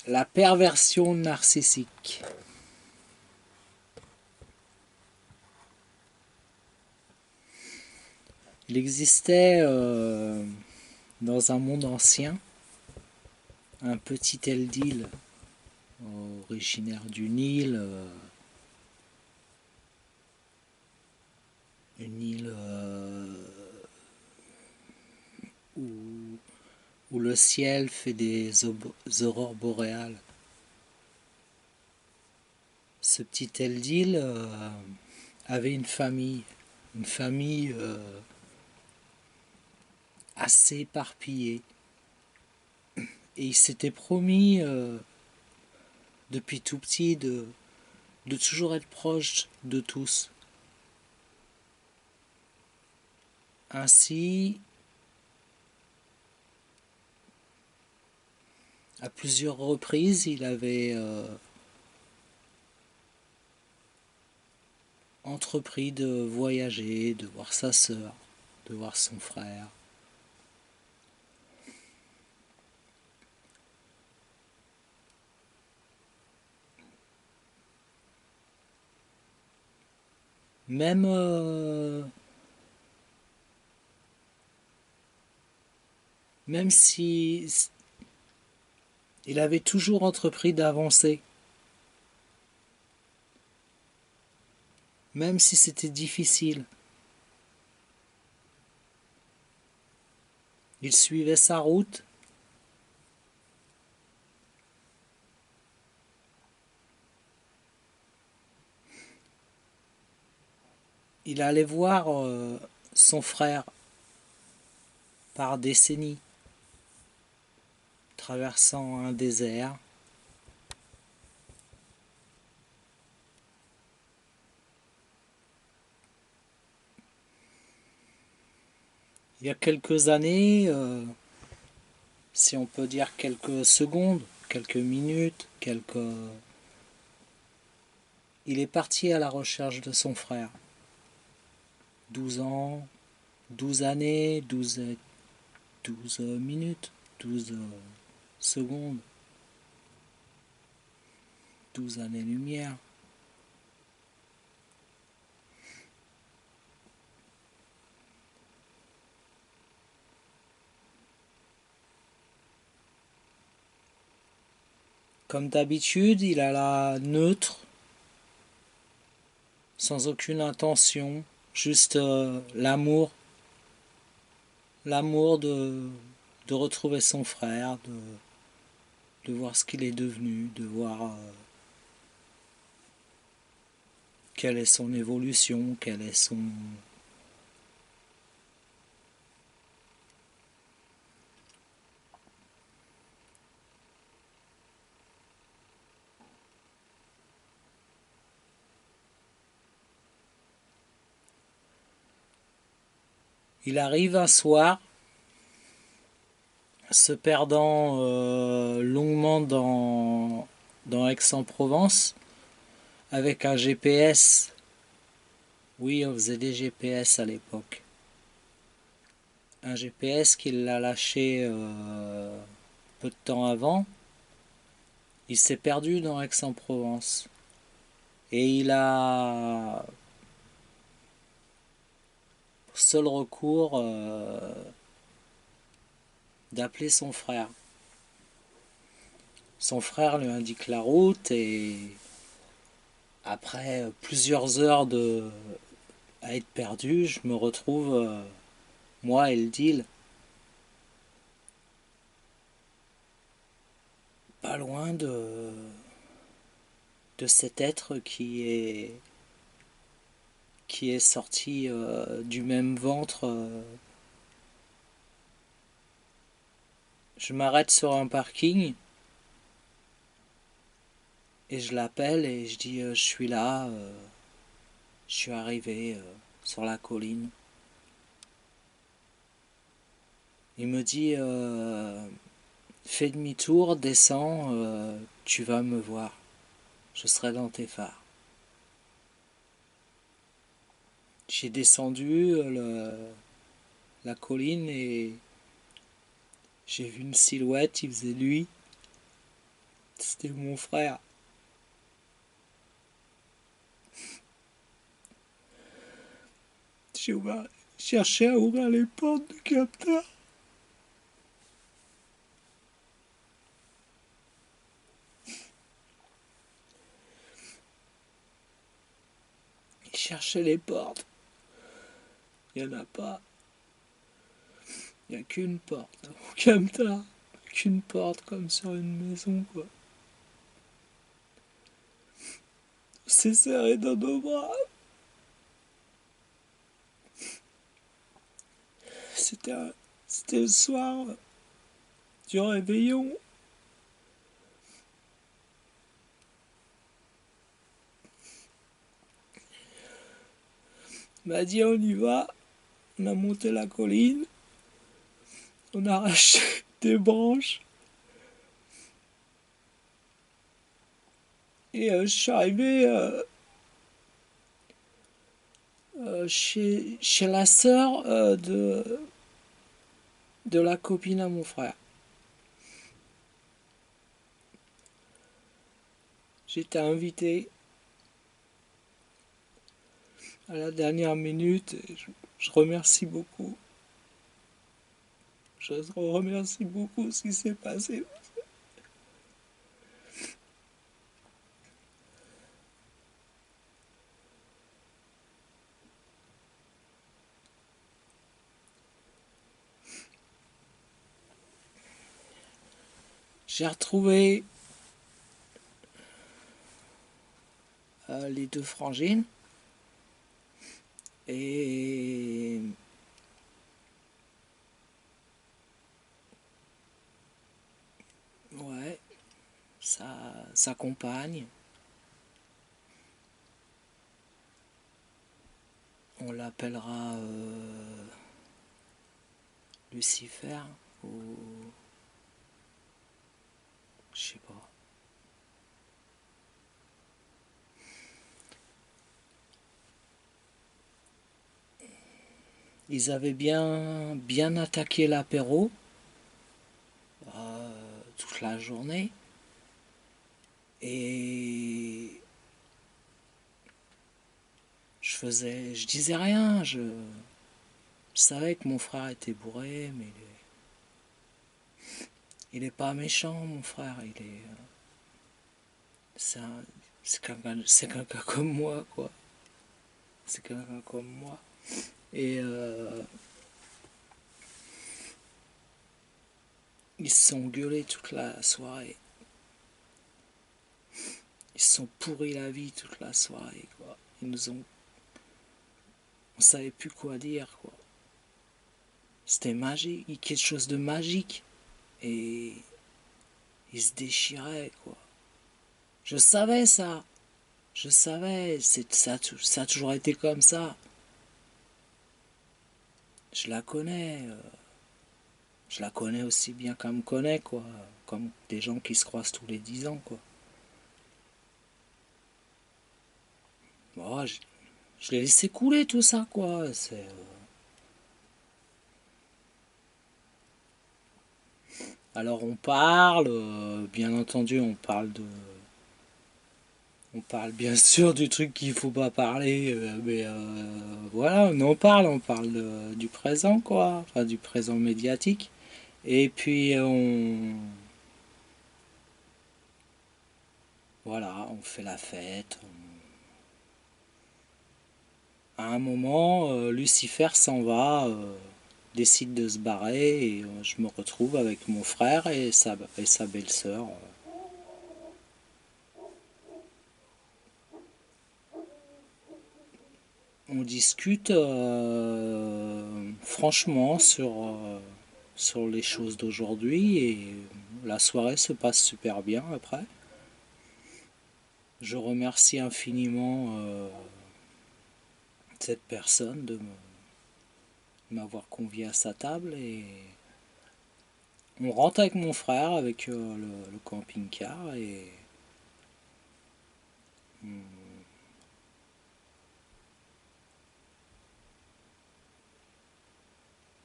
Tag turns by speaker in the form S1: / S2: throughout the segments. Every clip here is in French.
S1: La perversion narcissique. Il existait dans un monde ancien un petit Eldil originaire du Nil, une île où, où le ciel fait des aurores boréales. Ce petit Eldil avait une famille assez éparpillée. Et il s'était promis depuis tout petit de toujours être proche de tous. Ainsi, à plusieurs reprises, il avait entrepris de voyager, de voir sa sœur, de voir son frère. Même même si il avait toujours entrepris d'avancer, même si c'était difficile. Il suivait sa route. Il allait voir son frère par décennies, traversant un désert. Il y a quelques années, si on peut dire quelques secondes, quelques minutes, il est parti à la recherche de son frère. 12 ans, 12 années, 12 minutes, 12 secondes, 12 années-lumière. Comme d'habitude, il alla neutre, sans aucune intention, juste l'amour de retrouver son frère, de voir ce qu'il est devenu, de voir quelle est son évolution, quel est son... Il arrive un soir, se perdant longuement dans Aix-en-Provence, avec un GPS. Oui, on faisait des GPS à l'époque. Un GPS qu'il l'a lâché peu de temps avant. Il s'est perdu dans Aix-en-Provence. Et il a pour seul recours d'appeler son frère. Son frère lui indique la route et après plusieurs heures à être perdu, je me retrouve, moi et le deal, pas loin de cet être qui est sorti du même ventre. Je m'arrête sur un parking et je l'appelle et je dis je suis là, je suis arrivé sur la colline. Il me dit fais demi-tour, descends, tu vas me voir. Je serai dans tes phares. J'ai descendu la colline et j'ai vu une silhouette, il faisait nuit. C'était mon frère. J'ai cherché à ouvrir les portes du capteur. Il cherchait les portes. Il n'y en a pas. Il n'y a qu'une porte au capteur. Qu'une porte comme sur une maison, quoi. On s'est serré dans nos bras. C'était c'était le soir du réveillon. Il m'a dit on y va. On a monté la colline. On a arraché des branches. Et je suis arrivé chez la sœur de la copine à mon frère. J'étais invité à la dernière minute. Et je remercie beaucoup. Je remercie beaucoup ce qui s'est passé. J'ai retrouvé les deux frangines. Et ouais, sa compagne. On l'appellera Lucifer ou je sais pas. Ils avaient bien attaqué l'apéro toute la journée et je disais rien. Je savais que mon frère était bourré, mais il est pas méchant, mon frère. C'est un- c'est quelqu'un comme moi, quoi. C'est quelqu'un comme moi. Et ils se sont gueulés toute la soirée. Ils se sont pourris la vie toute la soirée, quoi. On savait plus quoi dire, quoi. C'était magique, quelque chose de magique. Et ils se déchiraient, quoi. Je savais ça. Je savais. Ça a toujours été comme ça. Je la connais. Je la connais aussi bien qu'elle me connaît, quoi. Comme des gens qui se croisent tous les 10 ans, quoi. Bon, je l'ai laissé couler tout ça, quoi. Alors on parle, bien entendu, on parle bien sûr du truc qu'il faut pas parler, mais voilà, on parle du présent, quoi, enfin du présent médiatique. Et puis voilà, on fait la fête. À un moment, Lucifer s'en va, décide de se barrer, et je me retrouve avec mon frère et sa belle-sœur. On discute franchement sur les choses d'aujourd'hui et la soirée se passe super bien après. Je remercie infiniment cette personne de m'avoir convié à sa table et on rentre avec mon frère avec le camping-car et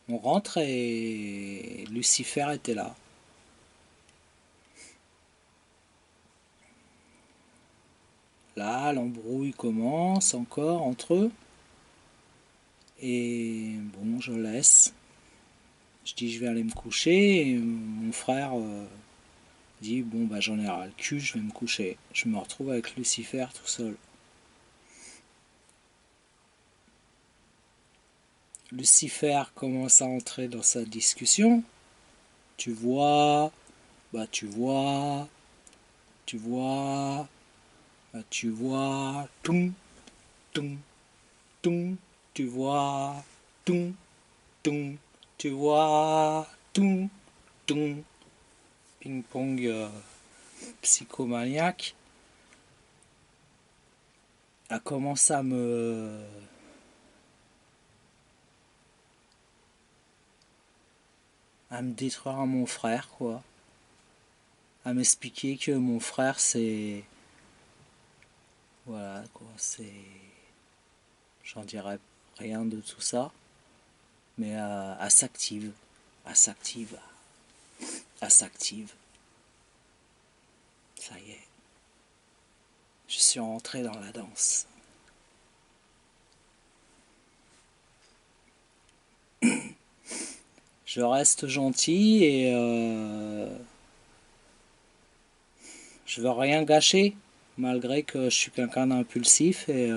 S1: on rentre et Lucifer était là. Là, l'embrouille commence encore entre eux. Et bon, je laisse. Je dis je vais aller me coucher. Et mon frère dit bon bah j'en ai ras le cul, je vais me coucher. Je me retrouve avec Lucifer tout seul. Lucifer commence à entrer dans sa discussion. Tu vois, bah tu vois, tu vois, bah tu vois, toum, toum, toum, tu vois, toum, toum, tu vois, toum, toum. Ping-pong psychomaniaque a commencé à me détruire à mon frère, quoi. À m'expliquer que mon frère, c'est... Voilà, quoi, c'est... J'en dirais rien de tout ça, mais à s'active, à s'active, à s'active. Ça y est, je suis rentré dans la danse. Je reste gentil et je veux rien gâcher, malgré que je suis quelqu'un d'impulsif et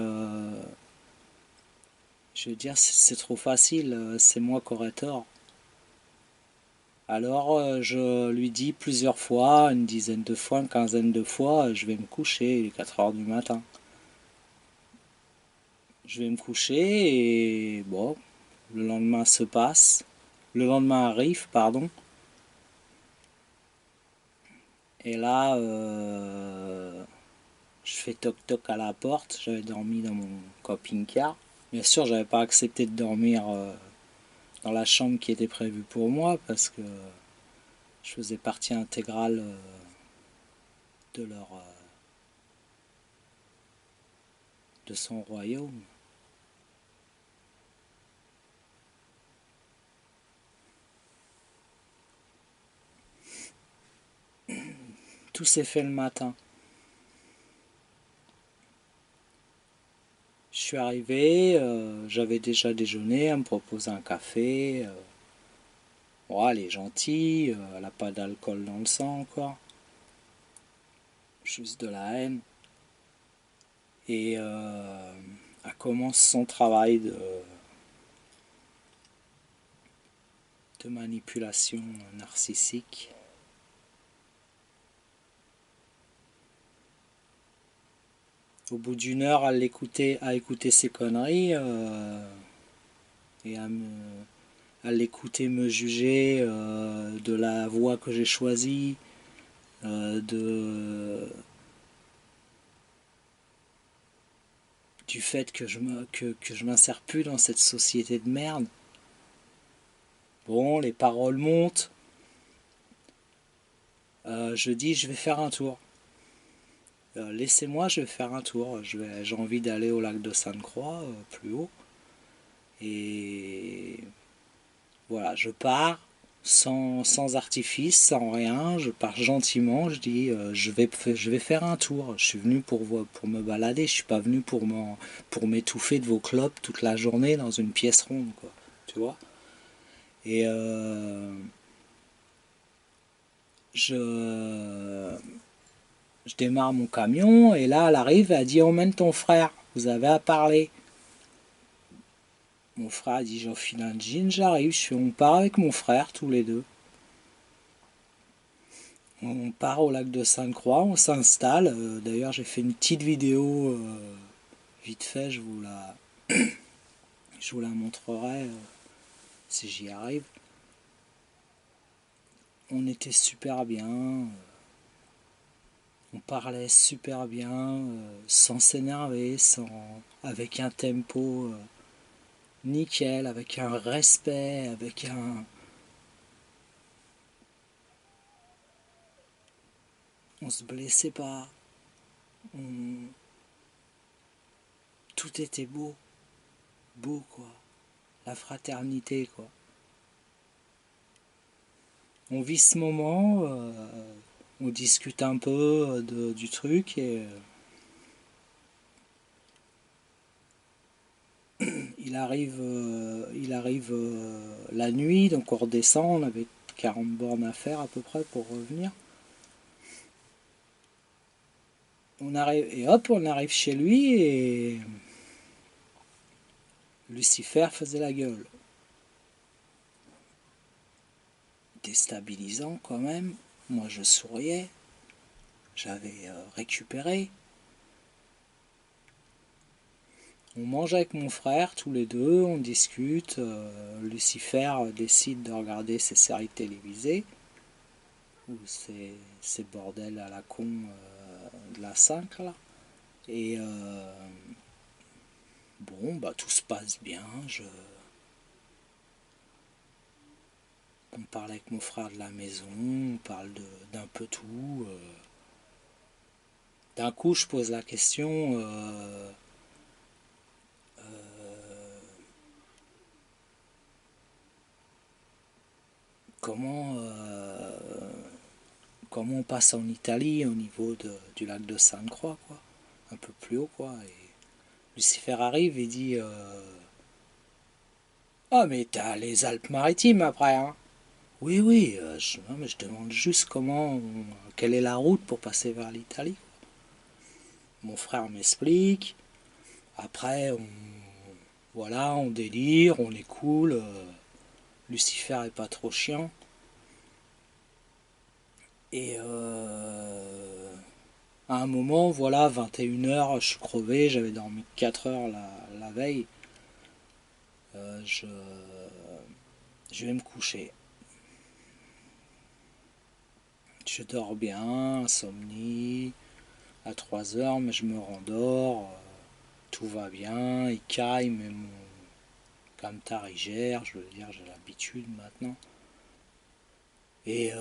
S1: je veux dire, c'est trop facile, c'est moi qui aurais tort. Alors je lui dis plusieurs fois, une dizaine de fois, une quinzaine de fois, je vais me coucher, il est 4 heures du matin. Je vais me coucher et bon, le lendemain se passe. Le lendemain arrive, pardon. Et là, je fais toc-toc à la porte. J'avais dormi dans mon camping-car. Bien sûr, j'avais pas accepté de dormir dans la chambre qui était prévue pour moi parce que je faisais partie intégrale de de son royaume. Tout s'est fait le matin. Je suis arrivé, j'avais déjà déjeuné, elle me propose un café. Oh, elle est gentille, elle n'a pas d'alcool dans le sang encore. Juste de la haine. Et elle commence son travail de manipulation narcissique. Au bout d'une heure, à écouter ses conneries et à l'écouter me juger de la voie que j'ai choisie, de du fait que je m'insère plus dans cette société de merde. Bon, les paroles montent. Je dis, je vais faire un tour. Laissez-moi, je vais faire un tour. J'ai envie d'aller au lac de Sainte-Croix, plus haut. Et voilà, je pars sans artifice, sans rien. Je pars gentiment. Je dis, je vais faire un tour. Je suis venu pour me balader. Je suis pas venu pour m'étouffer de vos clopes toute la journée dans une pièce ronde, quoi. Tu vois? Et je, je démarre mon camion et là elle arrive, elle dit emmène ton frère, vous avez à parler. Mon frère dit j'enfile un jean, j'arrive, on part avec mon frère tous les deux. On part au lac de Sainte-Croix, on s'installe. D'ailleurs j'ai fait une petite vidéo vite fait, je vous la montrerai si j'y arrive. On était super bien, on parlait super bien, sans s'énerver, avec un tempo nickel, avec un respect, avec un... On se blessait pas. On... Tout était beau. Beau, quoi. La fraternité, quoi. On vit ce moment, on discute un peu du truc et il arrive la nuit, donc on redescend, on avait 40 bornes à faire à peu près pour revenir. On arrive, et hop, on arrive chez lui et Lucifer faisait la gueule. Déstabilisant quand même. Moi je souriais, j'avais récupéré. On mange avec mon frère tous les deux, on discute. Lucifer décide de regarder ses séries télévisées ou ses bordels à la con de la 5 là. Et bon, bah tout se passe bien. On parle avec mon frère de la maison, on parle d'un peu tout. D'un coup, je pose la question comment, comment on passe en Italie au niveau du lac de Sainte-Croix, quoi. Un peu plus haut, quoi. Et Lucifer arrive et dit ah, mais t'as les Alpes-Maritimes après, hein. Oui, oui, non, mais je demande juste quelle est la route pour passer vers l'Italie. Mon frère m'explique. Après, voilà, on délire, on est cool. Lucifer est pas trop chiant. Et à un moment, voilà, 21 h, je suis crevé, j'avais dormi 4 heures la veille. Euh, je, je vais me coucher. Je dors bien, insomnie, à 3 heures, mais je me rendors. Tout va bien, il caille, mais mon camtar il gère, je veux dire, j'ai l'habitude maintenant. Et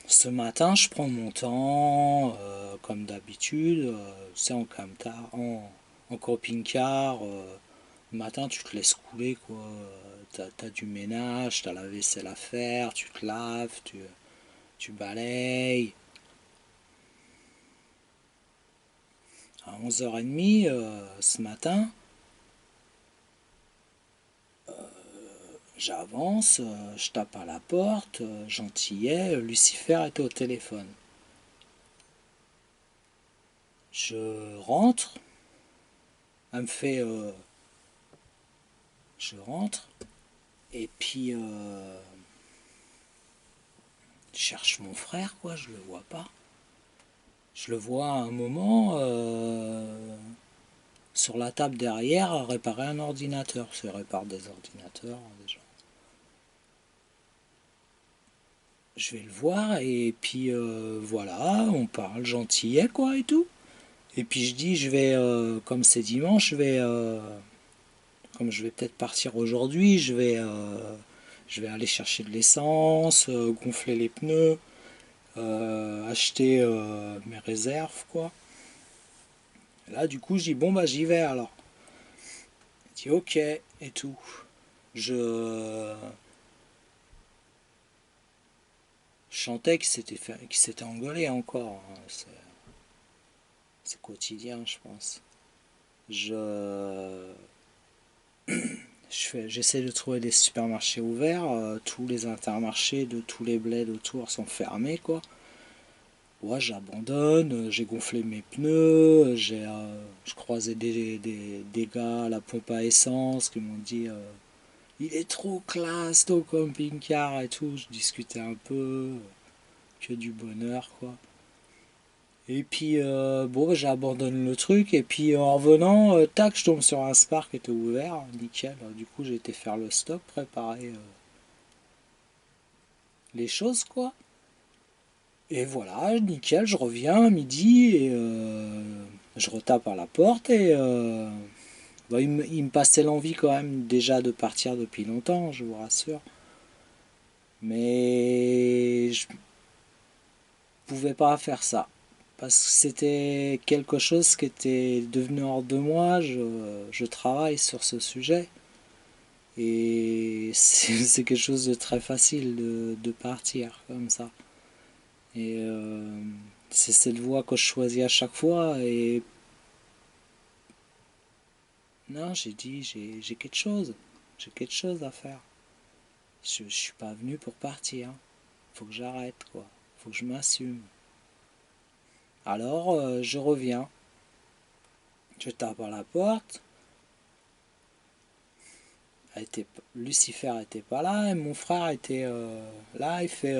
S1: ce matin, je prends mon temps, comme d'habitude, c'est en camtar, en camping-car. Le matin, tu te laisses couler, quoi. T'as du ménage, t'as la vaisselle à faire, tu te laves, tu balayes. À 11h30, ce matin, j'avance, je tape à la porte, gentillet, Lucifer était au téléphone. Je rentre, elle me fait... je rentre, et puis je cherche mon frère, quoi, je le vois pas. Je le vois à un moment sur la table derrière à réparer un ordinateur. C'est répare des ordinateurs déjà. Je vais le voir et puis voilà, on parle gentillet quoi et tout. Et puis je dis, comme c'est dimanche, comme je vais peut-être partir aujourd'hui, je vais aller chercher de l'essence, gonfler les pneus, acheter mes réserves quoi. Et là du coup je dis bon bah j'y vais alors. Il dit ok et tout. Je chantais qu'il s'était engueulé encore, hein. C'est quotidien je pense. Je j'essaie de trouver des supermarchés ouverts, tous les intermarchés de tous les bleds autour sont fermés quoi. Ouais, j'abandonne, j'ai gonflé mes pneus, je croisais des gars à la pompe à essence qui m'ont dit il est trop classe ton camping-car et tout. Je discutais un peu, que du bonheur quoi. Et puis bon, j'abandonne le truc et puis en revenant, tac, je tombe sur un Spark qui était ouvert, nickel. Du coup, j'ai été faire le stop, préparer les choses quoi. Et voilà, nickel, je reviens à midi et je retape à la porte et bah, il me passait l'envie quand même déjà de partir depuis longtemps, je vous rassure. Mais je pouvais pas faire ça. Parce que c'était quelque chose qui était devenu hors de moi, je travaille sur ce sujet. Et c'est quelque chose de très facile de partir comme ça. Et c'est cette voie que je choisis à chaque fois. Et Non, j'ai dit, j'ai quelque chose. J'ai quelque chose à faire. Je suis pas venu pour partir. Faut que j'arrête, quoi. Faut que je m'assume. Alors, je reviens. Je tape à la porte. Lucifer était pas là et mon frère était là. Il fait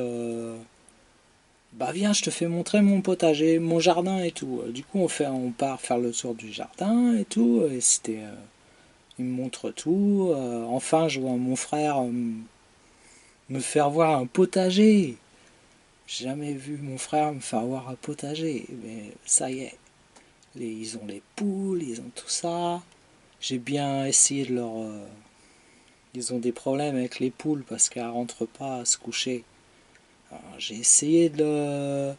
S1: bah viens, je te fais montrer mon potager, mon jardin et tout. Du coup, on part faire le tour du jardin et tout. Et c'était, il me montre tout. Enfin, je vois mon frère me faire voir un potager. J'ai jamais vu mon frère me faire voir un potager. Mais ça y est, ils ont les poules, ils ont tout ça. J'ai bien essayé de leur. Ils ont des problèmes avec les poules parce qu'elles rentrent pas à se coucher. Alors, j'ai essayé de.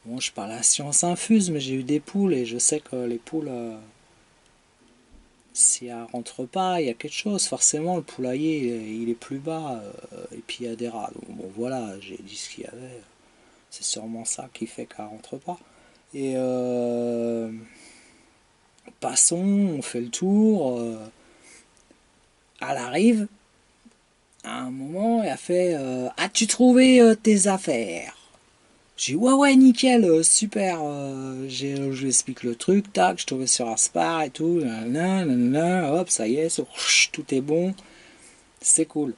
S1: Bon, je parle à science infuse, mais j'ai eu des poules et je sais que les poules, si elles rentrent pas, il y a quelque chose. Forcément, le poulailler, il est plus bas et puis il y a des rats. Bon, voilà, j'ai dit ce qu'il y avait. C'est sûrement ça qui fait qu'elle rentre pas. Et passons, on fait le tour. Elle arrive à un moment et elle fait as-tu trouvé tes affaires? J'ai dit ouais nickel, super, je lui explique le truc, tac, je tombais sur Aspar et tout, nanana, nanana, hop, ça y est, tout est bon, c'est cool.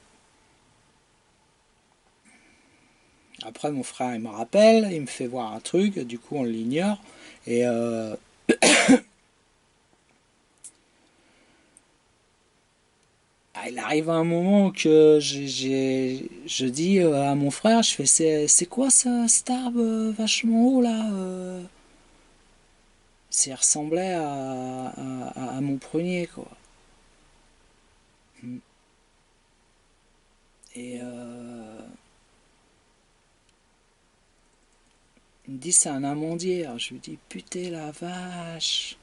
S1: Après mon frère il me rappelle, il me fait voir un truc, du coup on l'ignore, et il arrive un moment que je dis à mon frère, je fais c'est quoi ça, cet arbre vachement haut là Ça ressemblait à mon prunier quoi. Et il me dit c'est un amandier. Alors, je lui dis putain la vache.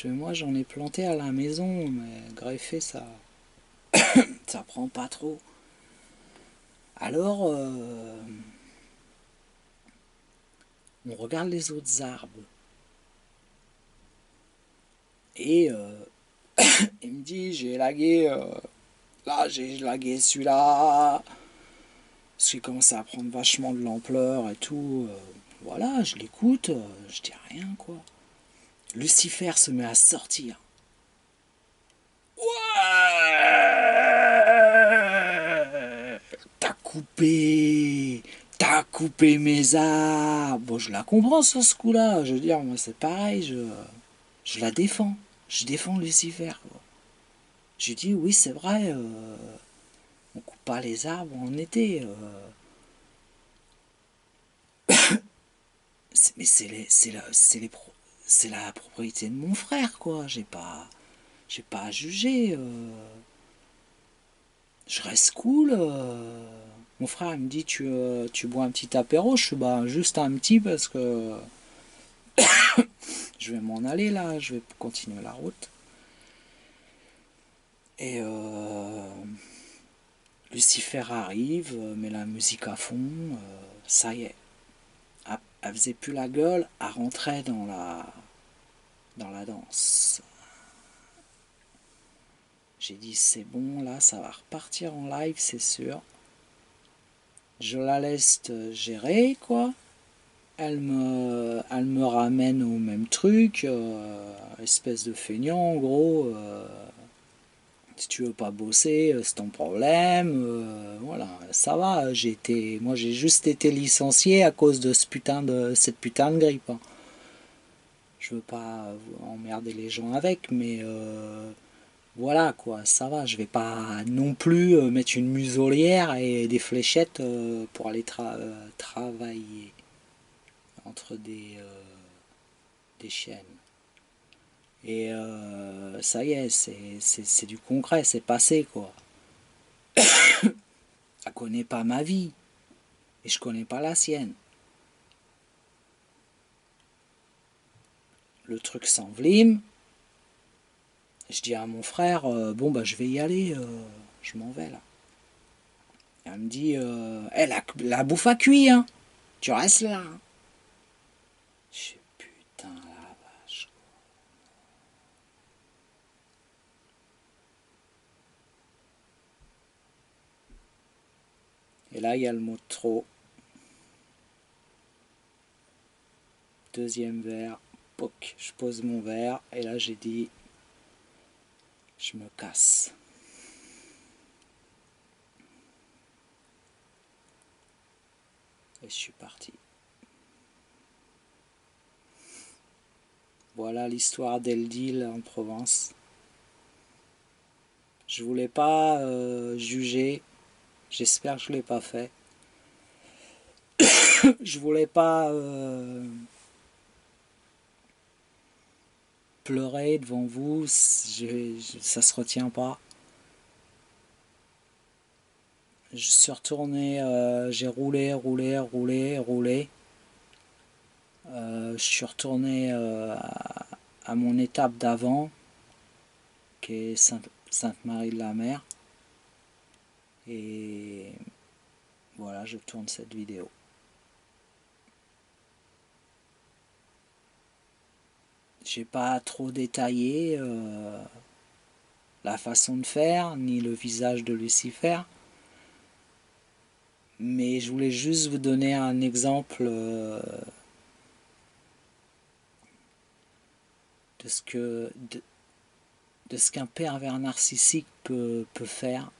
S1: Moi j'en ai planté à la maison, mais greffé ça prend pas trop. Alors on regarde les autres arbres. Et il me dit j'ai lagué là, j'ai lagué celui-là. Parce qu'il commençait à prendre vachement de l'ampleur et tout. Voilà, je l'écoute, je dis rien quoi. Lucifer se met à sortir. Ouais, t'as coupé mes arbres. Bon, je la comprends sur ce coup-là. Je veux dire, moi c'est pareil, je la défends. Je défends Lucifer. Quoi. Je lui dis, oui, c'est vrai, on coupe pas les arbres en été. Mais c'est la propriété de mon frère, quoi. J'ai pas à juger. Je reste cool. Mon frère il me dit tu bois un petit apéro. Je suis bah juste un petit parce que je vais m'en aller là. Je vais continuer la route. Et Lucifer arrive, met la musique à fond. Ça y est. Elle faisait plus la gueule. Elle rentrait dans la danse. J'ai dit c'est bon là, ça va repartir en live, c'est sûr. Je la laisse gérer quoi. Elle me ramène au même truc, espèce de feignant en gros. Si tu veux pas bosser, c'est ton problème. Voilà, ça va. Moi j'ai juste été licencié à cause de cette putain de grippe. Hein. Je veux pas emmerder les gens avec, mais voilà quoi, ça va. Je vais pas non plus mettre une muselière et des fléchettes pour aller travailler entre des chaînes. Et ça y est, c'est du concret, c'est passé quoi. Elle connaît pas ma vie et je connais pas la sienne. Le truc s'envlime. Je dis à mon frère, bon bah je vais y aller, je m'en vais là. Et elle me dit, la bouffe à cuit, hein. Tu restes là. Hein. Je suis putain la vache. Et là, il y a le mot trop. Deuxième verre. Poc, je pose mon verre. Et là, j'ai dit, je me casse. Et je suis parti. Voilà l'histoire d'Eldil en Provence. Je voulais pas juger. J'espère que je l'ai pas fait. Je voulais pas pleurer devant vous. Ça se retient pas. Je suis retourné. J'ai roulé. Je suis retourné à mon étape d'avant, qui est Sainte-Marie-de-la-Mer. Et voilà, je tourne cette vidéo. J'ai pas trop détaillé la façon de faire, ni le visage de Lucifer. Mais je voulais juste vous donner un exemple de ce qu'un pervers narcissique peut faire.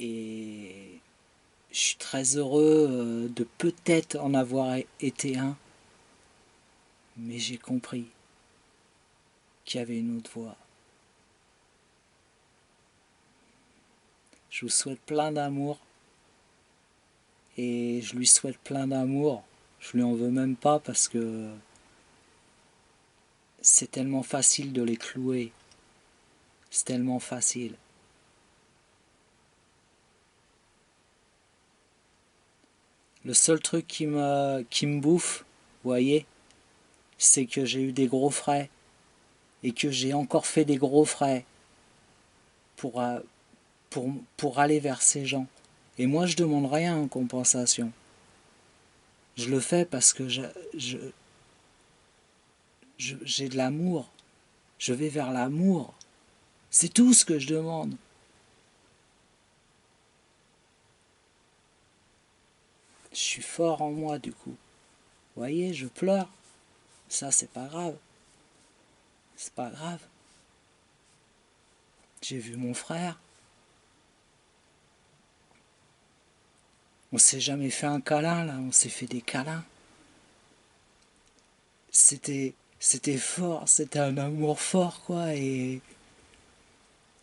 S1: Et je suis très heureux de peut-être en avoir été un. Mais j'ai compris qu'il y avait une autre voie. Je vous souhaite plein d'amour. Et je lui souhaite plein d'amour. Je lui en veux même pas parce que c'est tellement facile de les clouer. C'est tellement facile. Le seul truc qui me bouffe, vous voyez, c'est que j'ai eu des gros frais. Et que j'ai encore fait des gros frais pour, pour aller vers ces gens. Et moi, je demande rien en compensation. Je le fais parce que j'ai de l'amour. Je vais vers l'amour. C'est tout ce que je demande. Je suis fort en moi du coup. Vous voyez, je pleure. Ça, c'est pas grave. C'est pas grave. J'ai vu mon frère. On s'est jamais fait un câlin là, on s'est fait des câlins. C'était fort, c'était un amour fort quoi. Et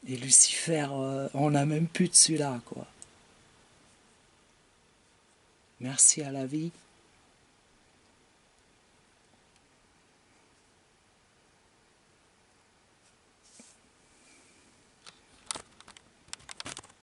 S1: Lucifer, on n'a même plus de celui-là quoi. Merci à la vie.